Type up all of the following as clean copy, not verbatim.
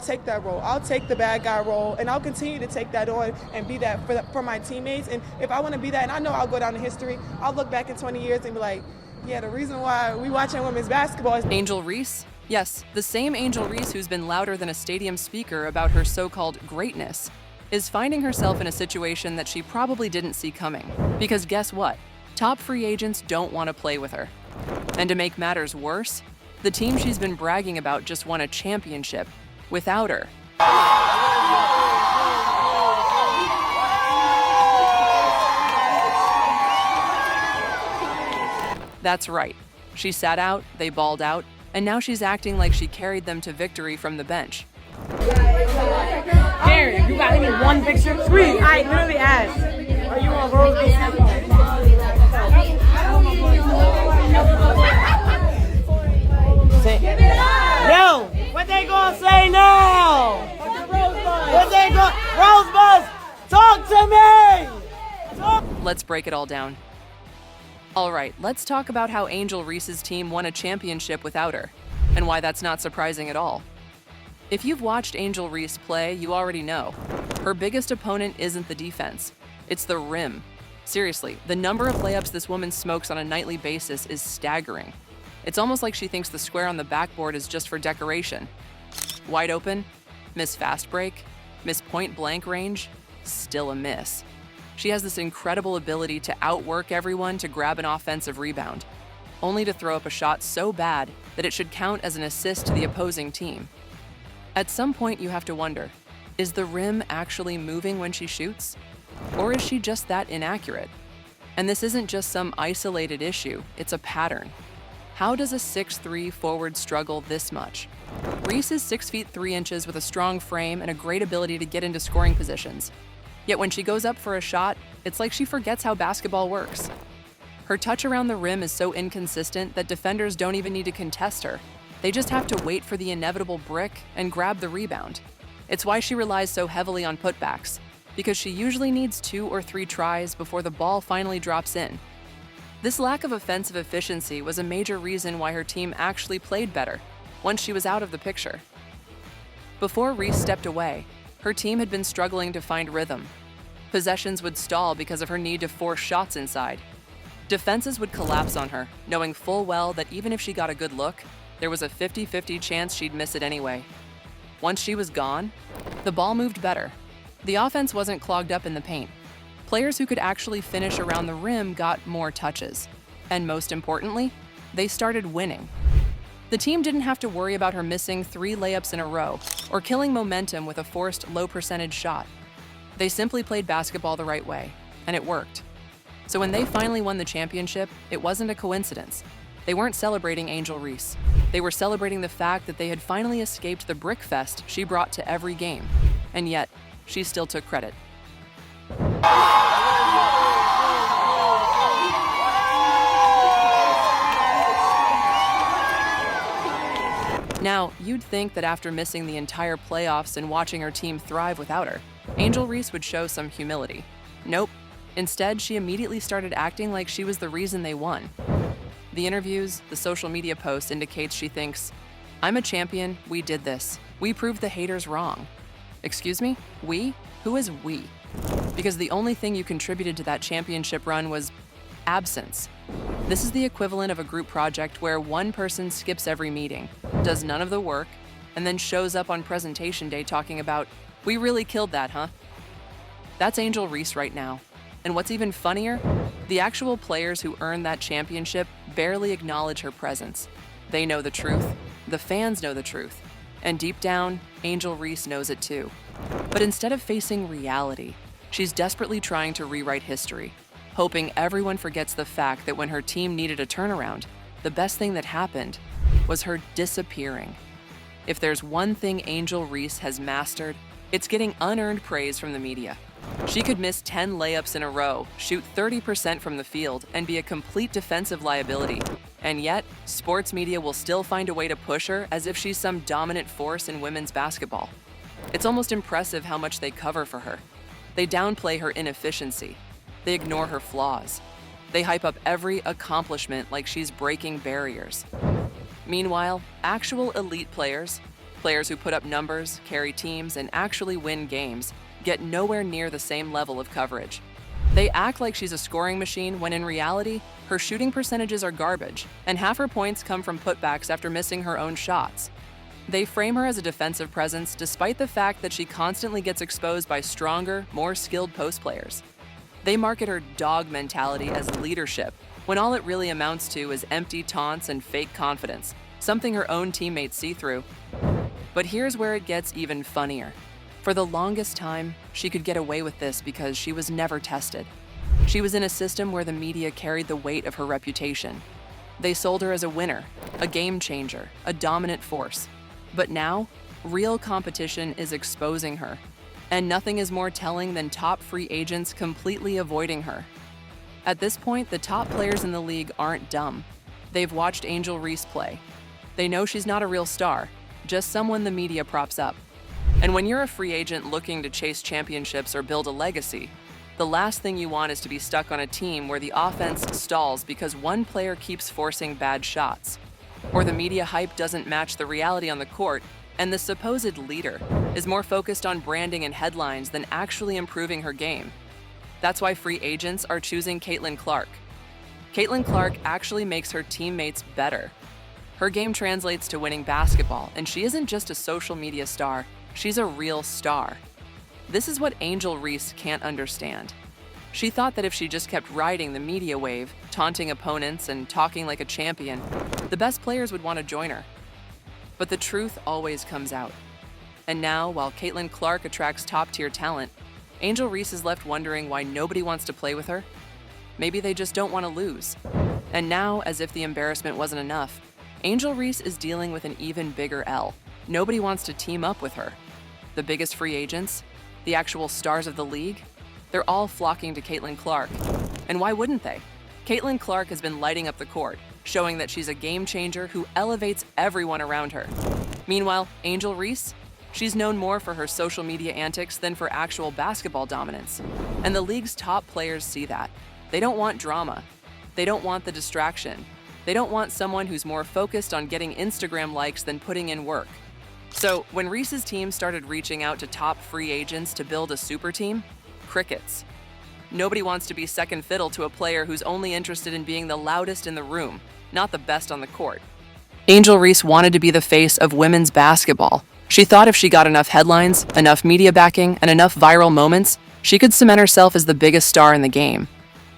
take that role. I'll take the bad guy role, and I'll continue to take that on and be that for my teammates. And if I want to be that, and I know I'll go down in history, I'll look back in 20 years and be like, yeah, the reason why we watching women's basketball is... Angel Reese? Yes, the same Angel Reese who's been louder than a stadium speaker about her so-called greatness is finding herself in a situation that she probably didn't see coming. Because guess what? Top free agents don't want to play with her. And to make matters worse, the team she's been bragging about just won a championship without her. That's right. She sat out, they balled out, and now she's acting like she carried them to victory from the bench. Aaron, you got any one picture? Sweet. I literally asked, are you on Rose Beach? Yo, what they gonna say now? What they gonna... Rosebud, talk to me! Let's break it all down. All right, let's talk about how Angel Reese's team won a championship without her, and why that's not surprising at all. If you've watched Angel Reese play, you already know. Her biggest opponent isn't the defense, it's the rim. Seriously, the number of layups this woman smokes on a nightly basis is staggering. It's almost like she thinks the square on the backboard is just for decoration. Wide open, miss fast break, miss point blank range, still a miss. She has this incredible ability to outwork everyone to grab an offensive rebound, only to throw up a shot so bad that it should count as an assist to the opposing team. At some point, you have to wonder, is the rim actually moving when she shoots? Or is she just that inaccurate? And this isn't just some isolated issue, it's a pattern. How does a 6'3" forward struggle this much? Reese is 6 feet 3 inches with a strong frame and a great ability to get into scoring positions. Yet when she goes up for a shot, it's like she forgets how basketball works. Her touch around the rim is so inconsistent that defenders don't even need to contest her. They just have to wait for the inevitable brick and grab the rebound. It's why she relies so heavily on putbacks, because she usually needs 2 or 3 tries before the ball finally drops in. This lack of offensive efficiency was a major reason why her team actually played better once she was out of the picture. Before Reese stepped away, her team had been struggling to find rhythm. Possessions would stall because of her need to force shots inside. Defenses would collapse on her, knowing full well that even if she got a good look, there was a 50-50 chance she'd miss it anyway. Once she was gone, the ball moved better. The offense wasn't clogged up in the paint. Players who could actually finish around the rim got more touches. And most importantly, they started winning. The team didn't have to worry about her missing 3 layups in a row or killing momentum with a forced low-percentage shot. They simply played basketball the right way, and it worked. So when they finally won the championship, it wasn't a coincidence. They weren't celebrating Angel Reese. They were celebrating the fact that they had finally escaped the brick fest she brought to every game. And yet, she still took credit. Now, you'd think that after missing the entire playoffs and watching her team thrive without her, Angel Reese would show some humility. Nope. Instead, she immediately started acting like she was the reason they won. The interviews, the social media posts indicates she thinks, "I'm a champion, we did this. We proved the haters wrong." Excuse me? We? Who is we? Because the only thing you contributed to that championship run was absence. This is the equivalent of a group project where one person skips every meeting, does none of the work, and then shows up on presentation day talking about, "We really killed that, huh?" That's Angel Reese right now. And what's even funnier, the actual players who earned that championship barely acknowledge her presence. They know the truth, the fans know the truth, and deep down, Angel Reese knows it too. But instead of facing reality, she's desperately trying to rewrite history, hoping everyone forgets the fact that when her team needed a turnaround, the best thing that happened was her disappearing. If there's one thing Angel Reese has mastered, it's getting unearned praise from the media. She could miss 10 layups in a row, shoot 30% from the field, and be a complete defensive liability. And yet, sports media will still find a way to push her as if she's some dominant force in women's basketball. It's almost impressive how much they cover for her. They downplay her inefficiency. They ignore her flaws. They hype up every accomplishment like she's breaking barriers. Meanwhile, actual elite players Players who put up numbers, carry teams, and actually win games get nowhere near the same level of coverage. They act like she's a scoring machine when in reality, her shooting percentages are garbage, and half her points come from putbacks after missing her own shots. They frame her as a defensive presence despite the fact that she constantly gets exposed by stronger, more skilled post players. They market her dog mentality as leadership, when all it really amounts to is empty taunts and fake confidence, something her own teammates see through. But here's where it gets even funnier. For the longest time, she could get away with this because she was never tested. She was in a system where the media carried the weight of her reputation. They sold her as a winner, a game changer, a dominant force. But now, real competition is exposing her. And nothing is more telling than top free agents completely avoiding her. At this point, the top players in the league aren't dumb. They've watched Angel Reese play. They know she's not a real star, just someone the media props up. And when you're a free agent looking to chase championships or build a legacy, the last thing you want is to be stuck on a team where the offense stalls because one player keeps forcing bad shots, or the media hype doesn't match the reality on the court, and the supposed leader is more focused on branding and headlines than actually improving her game. That's why free agents are choosing Caitlin Clark. Caitlin Clark actually makes her teammates better. Her game translates to winning basketball, and she isn't just a social media star, she's a real star. This is what Angel Reese can't understand. She thought that if she just kept riding the media wave, taunting opponents and talking like a champion, the best players would want to join her. But the truth always comes out. And now, while Caitlin Clark attracts top-tier talent, Angel Reese is left wondering why nobody wants to play with her. Maybe they just don't want to lose. And now, as if the embarrassment wasn't enough, Angel Reese is dealing with an even bigger L. Nobody wants to team up with her. The biggest free agents, the actual stars of the league, they're all flocking to Caitlin Clark. And why wouldn't they? Caitlin Clark has been lighting up the court, showing that she's a game changer who elevates everyone around her. Meanwhile, Angel Reese, she's known more for her social media antics than for actual basketball dominance. And the league's top players see that. They don't want drama. They don't want the distraction. They don't want someone who's more focused on getting Instagram likes than putting in work. So when Reese's team started reaching out to top free agents to build a super team, crickets. Nobody wants to be second fiddle to a player who's only interested in being the loudest in the room, not the best on the court. Angel Reese wanted to be the face of women's basketball. She thought if she got enough headlines, enough media backing, and enough viral moments, she could cement herself as the biggest star in the game.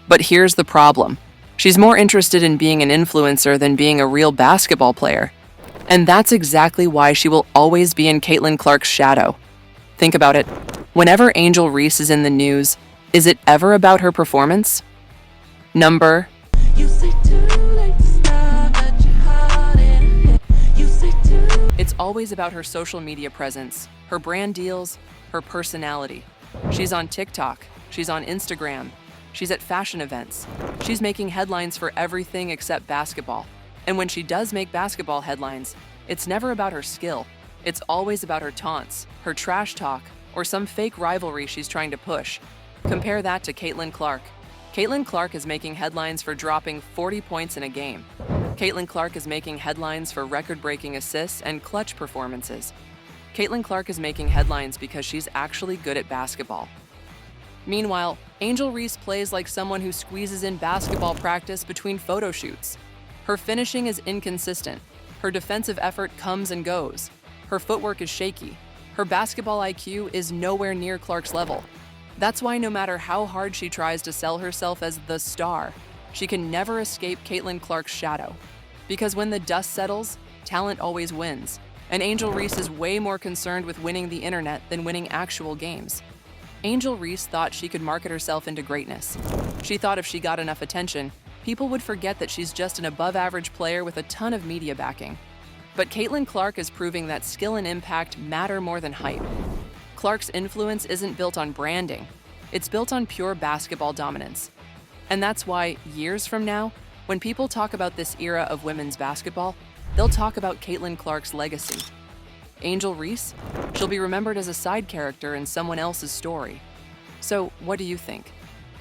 But here's the problem. She's more interested in being an influencer than being a real basketball player. And that's exactly why she will always be in Caitlin Clark's shadow. Think about it. Whenever Angel Reese is in the news, is it ever about her performance? Number. It's always about her social media presence, her brand deals, her personality. She's on TikTok, she's on Instagram, she's at fashion events. She's making headlines for everything except basketball. And when she does make basketball headlines, it's never about her skill. It's always about her taunts, her trash talk, or some fake rivalry she's trying to push. Compare that to Caitlin Clark. Caitlin Clark is making headlines for dropping 40 points in a game. Caitlin Clark is making headlines for record-breaking assists and clutch performances. Caitlin Clark is making headlines because she's actually good at basketball. Meanwhile, Angel Reese plays like someone who squeezes in basketball practice between photo shoots. Her finishing is inconsistent. Her defensive effort comes and goes. Her footwork is shaky. Her basketball IQ is nowhere near Clark's level. That's why no matter how hard she tries to sell herself as the star, she can never escape Caitlin Clark's shadow. Because when the dust settles, talent always wins. And Angel Reese is way more concerned with winning the internet than winning actual games. Angel Reese thought she could market herself into greatness. She thought if she got enough attention, people would forget that she's just an above-average player with a ton of media backing. But Caitlin Clark is proving that skill and impact matter more than hype. Clark's influence isn't built on branding. It's built on pure basketball dominance. And that's why, years from now, when people talk about this era of women's basketball, they'll talk about Caitlin Clark's legacy. Angel Reese? She'll be remembered as a side character in someone else's story. So, what do you think?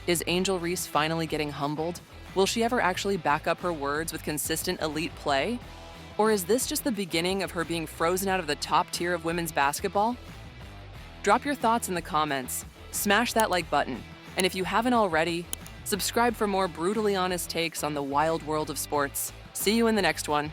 Is Angel Reese finally getting humbled? Will she ever actually back up her words with consistent elite play? Or is this just the beginning of her being frozen out of the top tier of women's basketball? Drop your thoughts in the comments, smash that like button, and if you haven't already, subscribe for more brutally honest takes on the wild world of sports. See you in the next one.